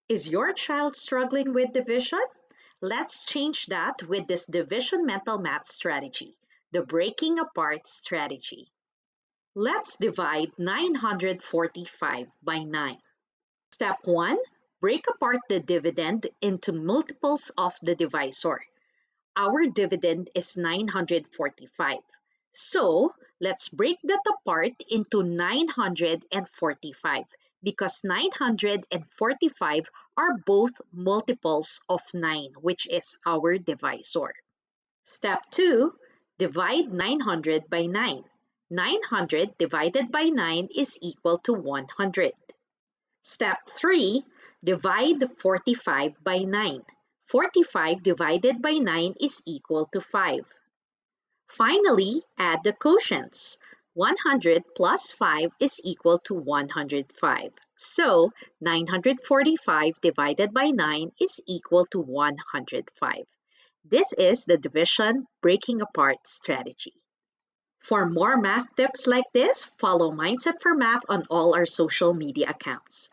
Is your child struggling with division? Let's change that with this division mental math strategy, the breaking apart strategy. Let's divide 945 by 9. Step 1. Break apart the dividend into multiples of the divisor. Our dividend is 945. So, let's break that apart into 945 because 945 are both multiples of 9, which is our divisor. Step 2. Divide 900 by 9. 900 divided by 9 is equal to 100. Step 3. Divide 45 by 9. 45 divided by 9 is equal to 5. Finally, add the quotients. 100 plus 5 is equal to 105. So, 945 divided by 9 is equal to 105. This is the division breaking apart strategy. For more math tips like this, follow Mindset for Math on all our social media accounts.